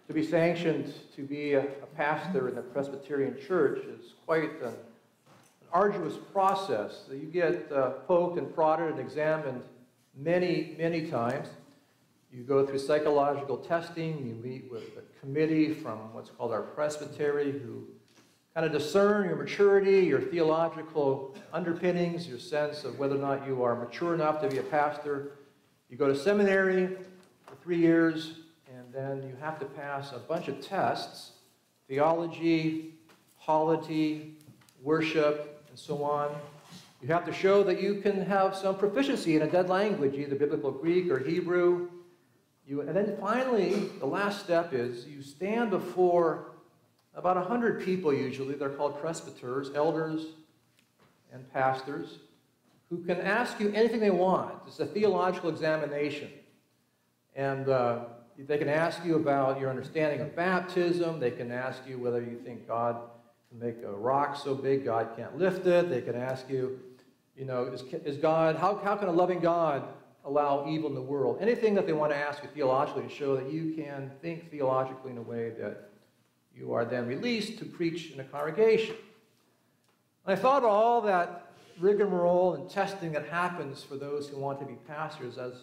To be sanctioned to be a pastor in the Presbyterian Church is quite an arduous process. You get poked and prodded and examined many, many times. You go through psychological testing. You meet with a committee from what's called our presbytery who kind of discern your maturity, your theological underpinnings, your sense of whether or not you are mature enough to be a pastor. You go to seminary for 3 years, and then you have to pass a bunch of tests: theology, polity, worship, and so on. You have to show that you can have some proficiency in a dead language, either biblical Greek or Hebrew. And then finally, the last step is you stand before about 100 people usually. They're called presbyters, elders and pastors, who can ask you anything they want. It's a theological examination. And they can ask you about your understanding of baptism. They can ask you whether you think God can make a rock so big God can't lift it. They can ask you, is God, how can a loving God allow evil in the world? Anything that they want to ask you theologically to show that you can think theologically in a way that you are then released to preach in a congregation. And I thought of all that rigmarole and testing that happens for those who want to be pastors as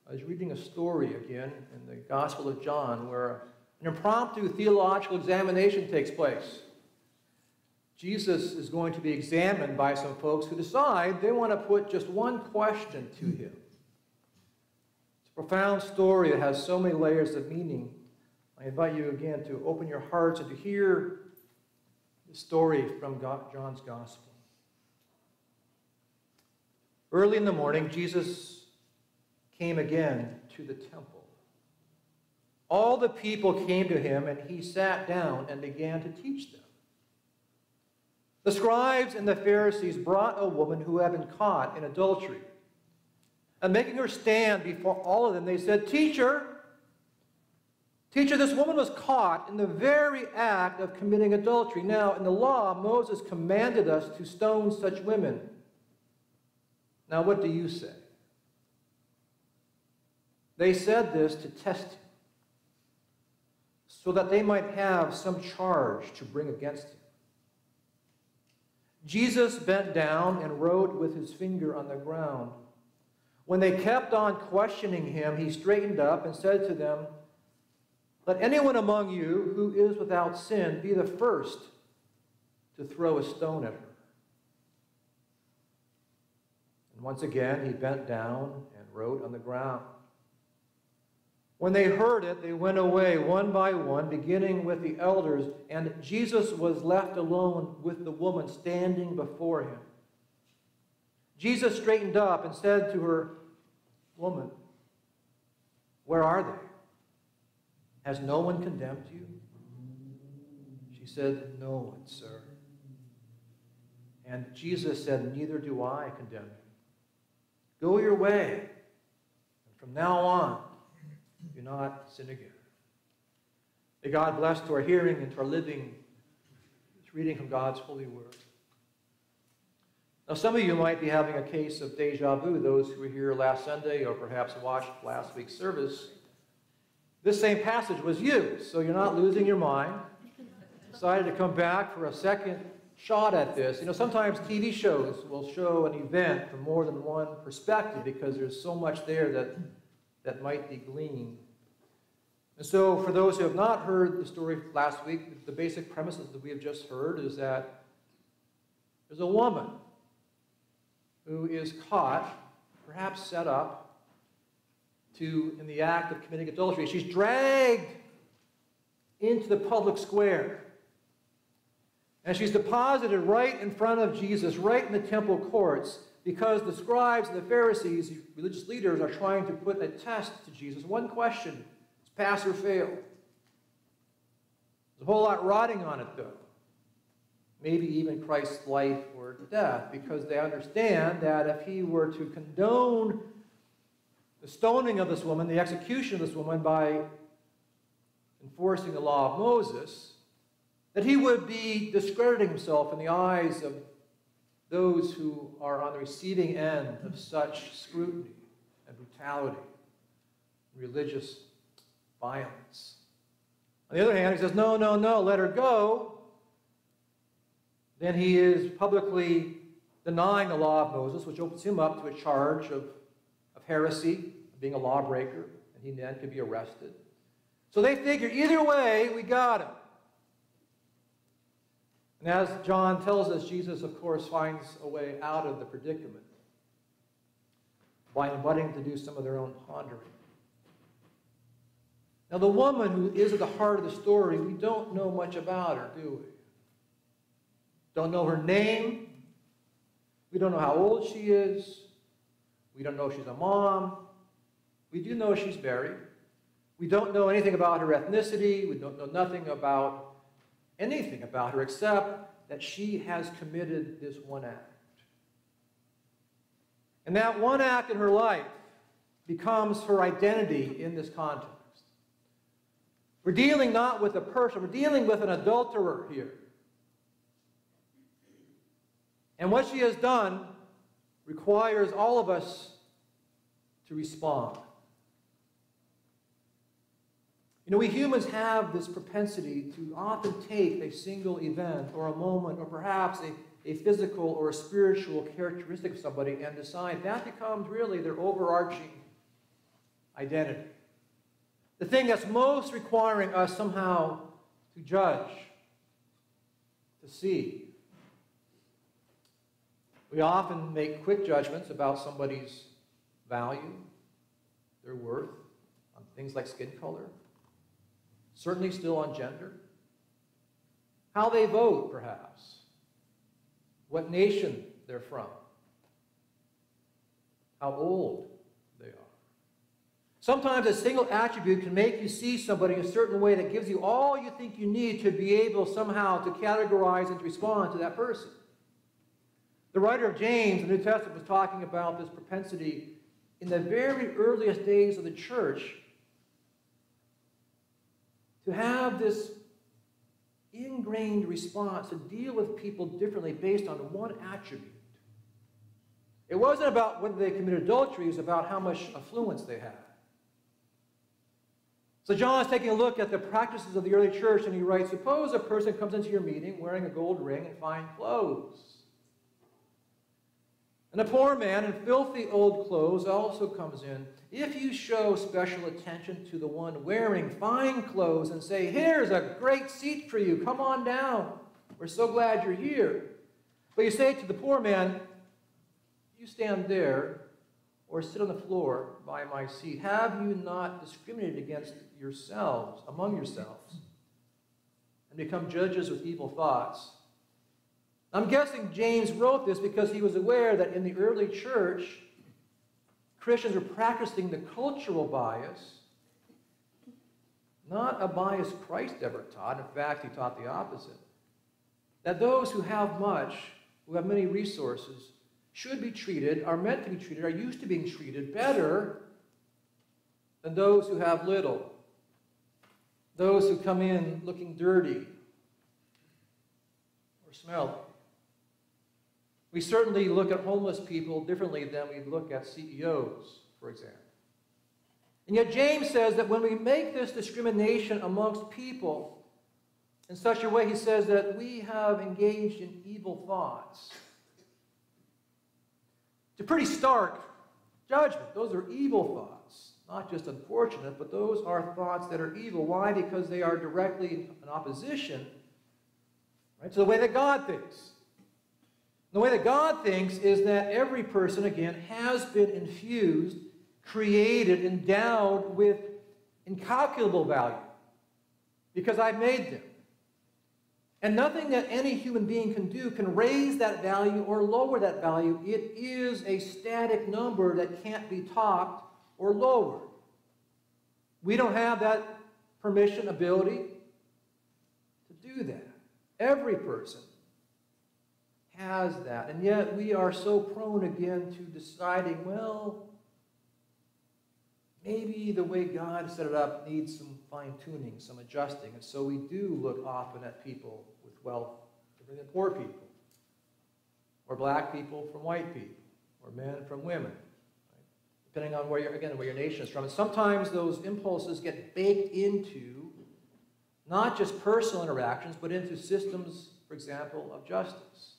I was reading a story again in the Gospel of John where an impromptu theological examination takes place. Jesus is going to be examined by some folks who decide they want to put just one question to him. It's a profound story that has so many layers of meaning. I invite you again to open your hearts and to hear the story from John's Gospel. Early in the morning, Jesus came again to the temple. All the people came to him, and he sat down and began to teach them. The scribes and the Pharisees brought a woman who had been caught in adultery. And making her stand before all of them, they said, Teacher, this woman was caught in the very act of committing adultery. Now, in the law, Moses commanded us to stone such women. Now, what do you say? They said this to test him, so that they might have some charge to bring against him. Jesus bent down and wrote with his finger on the ground. When they kept on questioning him, he straightened up and said to them, Let anyone among you who is without sin be the first to throw a stone at her. And once again he bent down and wrote on the ground. When they heard it, they went away one by one, beginning with the elders, and Jesus was left alone with the woman standing before him. Jesus straightened up and said to her, Woman, where are they? Has no one condemned you? She said, No one, sir. And Jesus said, Neither do I condemn you. Go your way, and from now on, do not sin again. May God bless to our hearing and to our living this reading from God's holy word. Now, some of you might be having a case of deja vu, those who were here last Sunday or perhaps watched last week's service. This same passage was used, so you're not losing your mind. Decided to come back for a second shot at this. Sometimes TV shows will show an event from more than one perspective because there's so much there that might be gleaned. And so for those who have not heard the story last week, the basic premises that we have just heard is that there's a woman who is caught, perhaps set up, in the act of committing adultery. She's dragged into the public square. And she's deposited right in front of Jesus, right in the temple courts, because the scribes and the Pharisees, the religious leaders, are trying to put a test to Jesus. One question, it's pass or fail. There's a whole lot riding on it, though. Maybe even Christ's life or death, because they understand that if he were to condone the stoning of this woman, the execution of this woman by enforcing the law of Moses, that he would be discrediting himself in the eyes of those who are on the receiving end of such scrutiny and brutality, religious violence. On the other hand, he says, no, no, no, let her go. Then he is publicly denying the law of Moses, which opens him up to a charge of heresy, of being a lawbreaker, and he then could be arrested. So they figure, either way, we got him. And as John tells us, Jesus, of course, finds a way out of the predicament by inviting them to do some of their own pondering. Now, the woman who is at the heart of the story, we don't know much about her, do we? Don't know her name. We don't know how old she is. We don't know if she's a mom. We do know she's married. We don't know anything about her ethnicity. We don't know nothing about anything about her except that she has committed this one act. And that one act in her life becomes her identity in this context. We're dealing not with a person, we're dealing with an adulterer here. And what she has done requires all of us to respond. You know, we humans have this propensity to often take a single event or a moment or perhaps a physical or a spiritual characteristic of somebody and decide that becomes really their overarching identity. The thing that's most requiring us somehow to judge, to see. We often make quick judgments about somebody's value, their worth, on things like skin color, certainly still on gender, how they vote, perhaps, what nation they're from, how old they are. Sometimes a single attribute can make you see somebody in a certain way that gives you all you think you need to be able somehow to categorize and to respond to that person. The writer of James in the New Testament was talking about this propensity in the very earliest days of the church to have this ingrained response to deal with people differently based on one attribute. It wasn't about whether they committed adultery, it was about how much affluence they had. So John is taking a look at the practices of the early church, and he writes, suppose a person comes into your meeting wearing a gold ring and fine clothes. And a poor man in filthy old clothes also comes in. If you show special attention to the one wearing fine clothes and say, here's a great seat for you, come on down, we're so glad you're here. But you say to the poor man, you stand there or sit on the floor by my seat. Have you not discriminated against yourselves, among yourselves, and become judges with evil thoughts? I'm guessing James wrote this because he was aware that in the early church, Christians were practicing the cultural bias, not a bias Christ ever taught. In fact, he taught the opposite. That those who have much, who have many resources, should be treated, are meant to be treated, are used to being treated better than those who have little. Those who come in looking dirty or smelly. We certainly look at homeless people differently than we look at CEOs, for example. And yet James says that when we make this discrimination amongst people in such a way, he says that we have engaged in evil thoughts. It's a pretty stark judgment. Those are evil thoughts. Not just unfortunate, but those are thoughts that are evil. Why? Because they are directly in opposition, right, to the way that God thinks. The way that God thinks is that every person, again, has been infused, created, endowed with incalculable value because I've made them. And nothing that any human being can do can raise that value or lower that value. It is a static number that can't be topped or lowered. We don't have that permission, ability to do that. Every person has that. And yet we are so prone again to deciding, well, maybe the way God set it up needs some fine-tuning, some adjusting. And so we do look often at people with wealth different than poor people, or black people from white people, or men from women, right? Depending on where your nation is from. And sometimes those impulses get baked into not just personal interactions, but into systems, for example, of justice.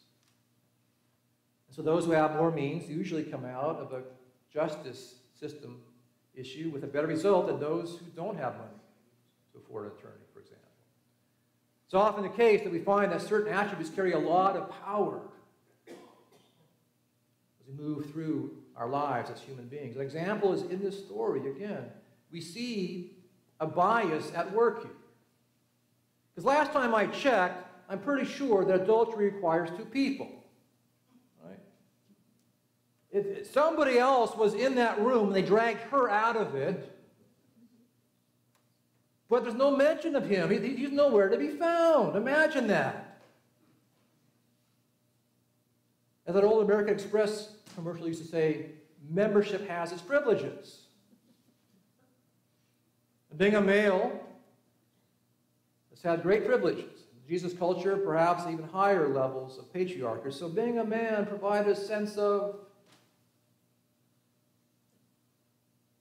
And so those who have more means usually come out of a justice system issue with a better result than those who don't have money to afford an attorney, for example. It's often the case that we find that certain attributes carry a lot of power as we move through our lives as human beings. An example is in this story, again. We see a bias at work here. Because last time I checked, I'm pretty sure that adultery requires two people. Right? Somebody else was in that room, and they dragged her out of it. But there's no mention of him. He's nowhere to be found. Imagine that. As that old American Express commercial used to say, membership has its privileges. And being a male has had great privileges. In Jesus' culture, perhaps even higher levels of patriarchy. So being a man provided a sense of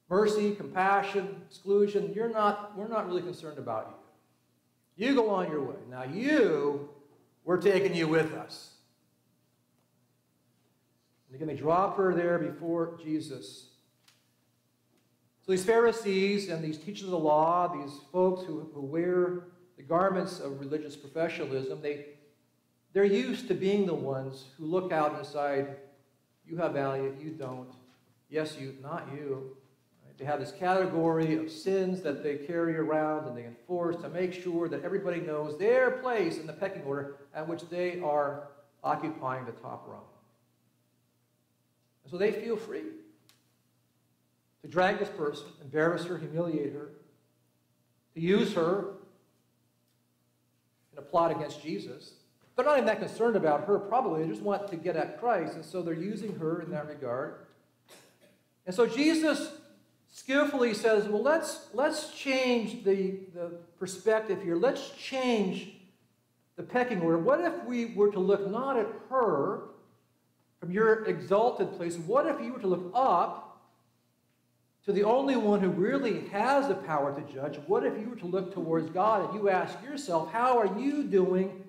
mercy, compassion, exclusion. We're not really concerned about you. You go on your way. Now we're taking you with us. And again, they drop her there before Jesus. So these Pharisees and these teachers of the law, these folks who wear the garments of religious professionalism, they're used to being the ones who look out and decide, you have value, you don't. Yes, you, not you. They have this category of sins that they carry around and they enforce to make sure that everybody knows their place in the pecking order at which they are occupying the top rung. And so they feel free to drag this person, embarrass her, humiliate her, to use her in a plot against Jesus. They're not even that concerned about her, probably. They just want to get at Christ, and so they're using her in that regard. And so Jesus skillfully says, well, let's change the perspective here. Let's change the pecking order. What if we were to look not at her from your exalted place? What if you were to look up to the only one who really has the power to judge? What if you were to look towards God and you ask yourself, how are you doing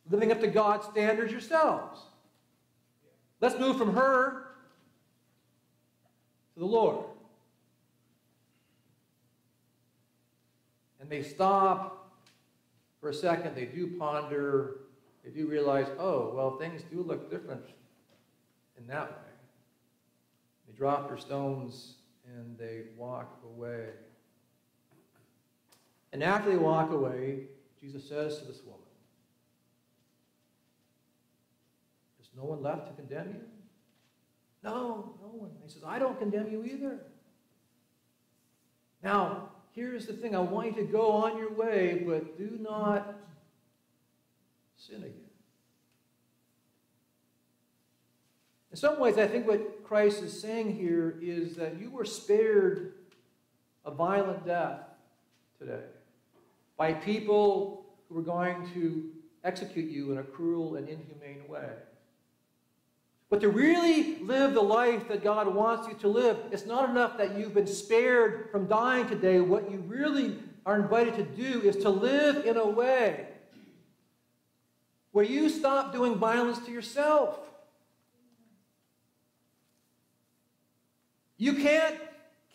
living up to God's standards yourselves? Let's move from her to the Lord. And they stop for a second, they do ponder, they do realize, oh, well, things do look different in that way. They drop their stones and they walk away. And after they walk away, Jesus says to this woman, "There's no one left to condemn you?" No, no one. He says, "I don't condemn you either. Now, here's the thing. I want you to go on your way, but do not sin again." In some ways, I think what Christ is saying here is that you were spared a violent death today by people who were going to execute you in a cruel and inhumane way. But to really live the life that God wants you to live, it's not enough that you've been spared from dying today. What you really are invited to do is to live in a way where you stop doing violence to yourself. You can't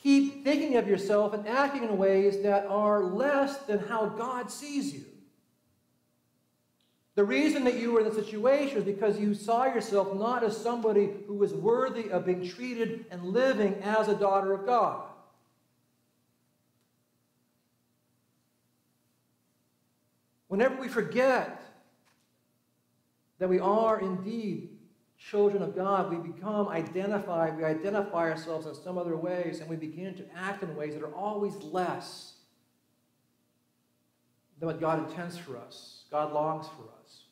keep thinking of yourself and acting in ways that are less than how God sees you. The reason that you were in the situation is because you saw yourself not as somebody who was worthy of being treated and living as a daughter of God. Whenever we forget that we are indeed children of God, we become identified, we identify ourselves in some other ways, and we begin to act in ways that are always less than what God intends for us, God longs for us.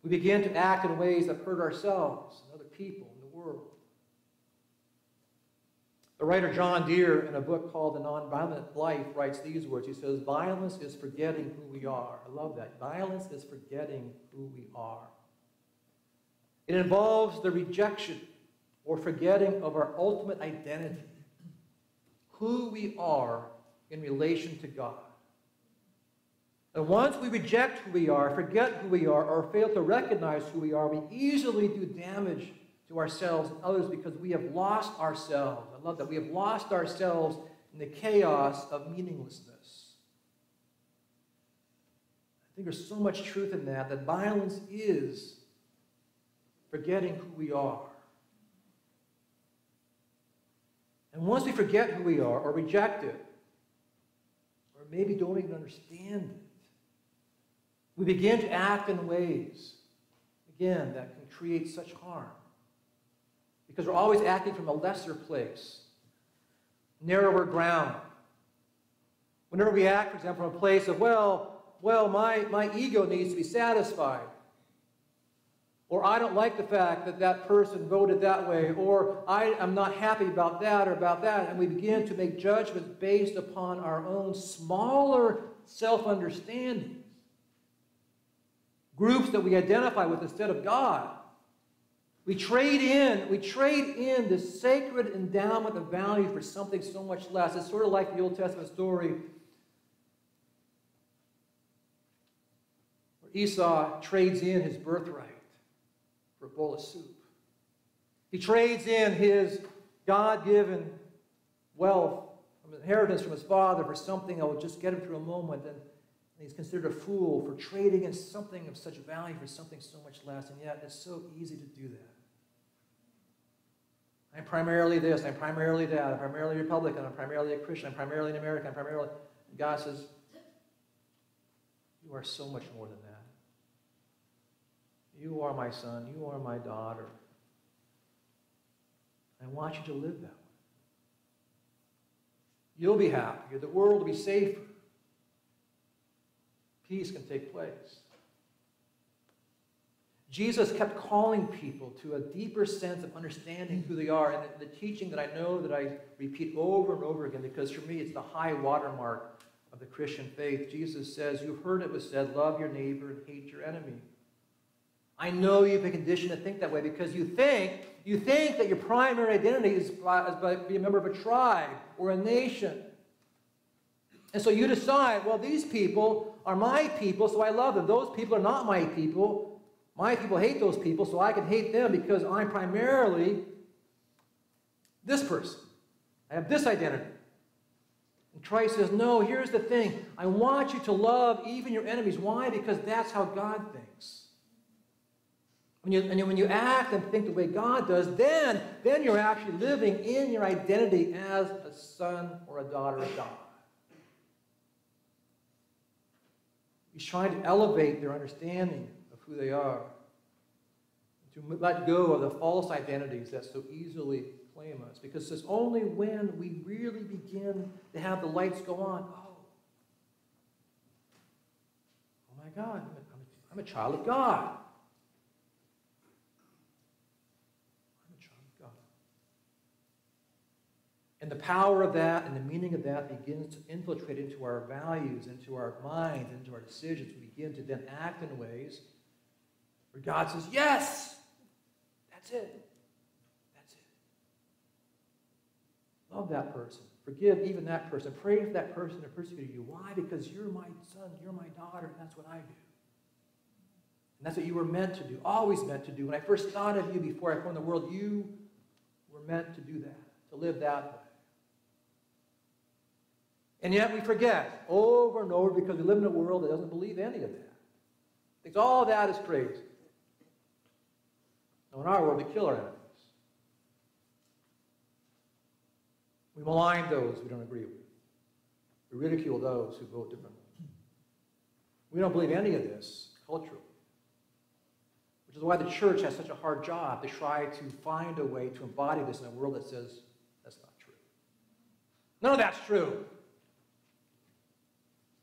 We begin to act in ways that hurt ourselves and other people in the world. The writer John Deere, in a book called The Nonviolent Life, writes these words. He says, "Violence is forgetting who we are." I love that. Violence is forgetting who we are. It involves the rejection or forgetting of our ultimate identity, who we are in relation to God. And once we reject who we are, forget who we are, or fail to recognize who we are, we easily do damage to ourselves and others because we have lost ourselves. I love that. We have lost ourselves in the chaos of meaninglessness. I think there's so much truth in that violence is forgetting who we are. And once we forget who we are, or reject it, or maybe don't even understand it, we begin to act in ways, again, that can create such harm. Because we're always acting from a lesser place, narrower ground. Whenever we act, for example, from a place of, well, my ego needs to be satisfied. Or I don't like the fact that that person voted that way. Or I am not happy about that or about that. And we begin to make judgments based upon our own smaller self-understandings. Groups that we identify with instead of God. We trade in this sacred endowment of value for something so much less. It's sort of like the Old Testament story where Esau trades in his birthright for a bowl of soup. He trades in his God-given wealth, from inheritance from his father, for something that will just get him through a moment, and he's considered a fool for trading in something of such value for something so much less, and yet it's so easy to do that. I'm primarily this, I'm primarily that, I'm primarily Republican, I'm primarily a Christian, I'm primarily an American, I'm primarily... And God says, you are so much more than that. You are my son, you are my daughter. I want you to live that way. You'll be happier, the world will be safer. Peace can take place. Jesus kept calling people to a deeper sense of understanding who they are, and the teaching that I know that I repeat over and over again, because for me it's the high watermark of the Christian faith. Jesus says, you've heard it was said, love your neighbor and hate your enemy. I know you've been conditioned to think that way because you think that your primary identity is by being a member of a tribe or a nation. And so you decide, well, these people are my people, so I love them. Those people are not my people. My people hate those people, so I can hate them because I'm primarily this person. I have this identity. And Christ says, no, here's the thing. I want you to love even your enemies. Why? Because that's how God thinks. When you act and think the way God does, then you're actually living in your identity as a son or a daughter of God. He's trying to elevate their understanding of who they are, to let go of the false identities that so easily claim us. Because it's only when we really begin to have the lights go on, oh my God, I'm a child of God. I'm a child of God. And the power of that and the meaning of that begins to infiltrate into our values, into our minds, into our decisions. We begin to then act in ways where God says, yes, that's it. That's it. Love that person. Forgive even that person. Pray for that person that persecuted you. Why? Because you're my son, you're my daughter, and that's what I do. And that's what you were meant to do, always meant to do. When I first thought of you before I formed the world, you were meant to do that, to live that way. And yet we forget over and over because we live in a world that doesn't believe any of that. Thinks all that is crazy. Now, in our world, we kill our enemies. We malign those we don't agree with. We ridicule those who vote differently. We don't believe any of this culturally. Which is why the church has such a hard job to try to find a way to embody this in a world that says that's not true. None of that's true.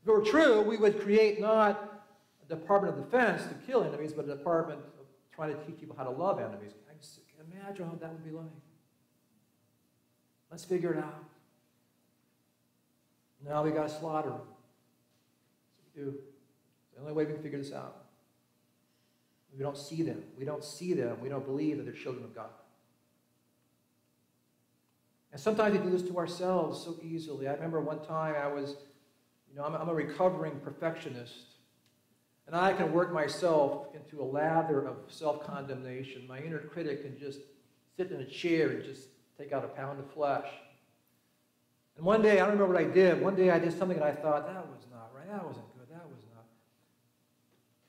If it were true, we would create not a Department of Defense to kill enemies, but a department of trying to teach people how to love enemies. I just can imagine how that would be like. Let's figure it out. Now we got to slaughter them. That's what we do. It's the only way we can figure this out. We don't see them. We don't see them. We don't believe that they're children of God. And sometimes we do this to ourselves so easily. I remember one time I was I'm a recovering perfectionist, and I can work myself into a lather of self-condemnation. My inner critic can just sit in a chair and just take out a pound of flesh. And one day, I don't remember what I did. One day I did something and I thought, that was not right, that wasn't good, that was not.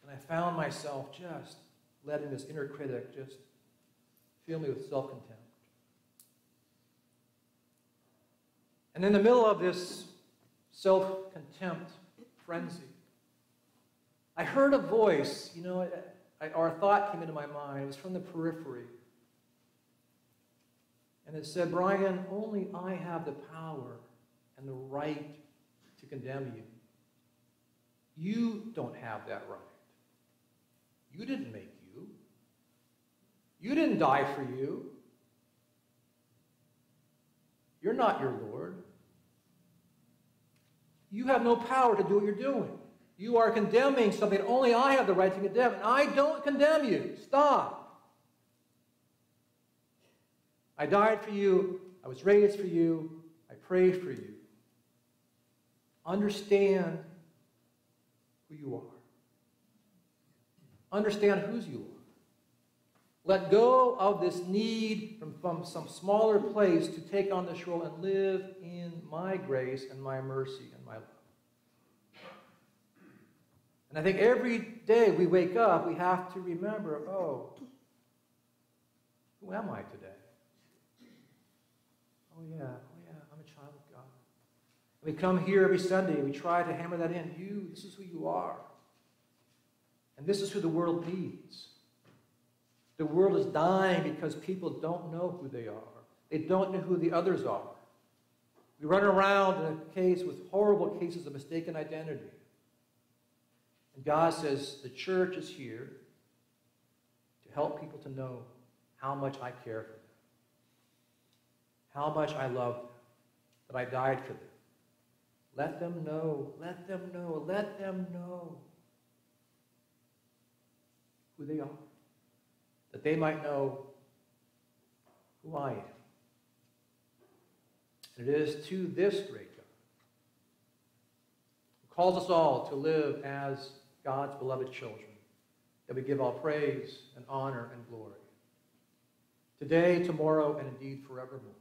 And I found myself just letting this inner critic just fill me with self-contempt. And in the middle of this self-contempt frenzy, I heard a voice, or a thought came into my mind. It was from the periphery. And it said, Bryan, only I have the power and the right to condemn you. You don't have that right. You didn't make you. You didn't die for you. You're not your Lord. You have no power to do what you're doing. You are condemning something that only I have the right to condemn, and I don't condemn you. Stop. I died for you. I was raised for you. I pray for you. Understand who you are. Understand whose you are. Let go of this need from some smaller place to take on this role and live in my grace and my mercy and my love. And I think every day we wake up, we have to remember, who am I today? Oh yeah, I'm a child of God. And we come here every Sunday and we try to hammer that in. This is who you are. And this is who the world needs. The world is dying because people don't know who they are. They don't know who the others are. We run around in a case with horrible cases of mistaken identity. And God says, the church is here to help people to know how much I care for them, how much I love them, that I died for them. Let them know, let them know, let them know who they are, that they might know who I am. And it is to this great God who calls us all to live as God's beloved children that we give all praise and honor and glory, today, tomorrow, and indeed forevermore.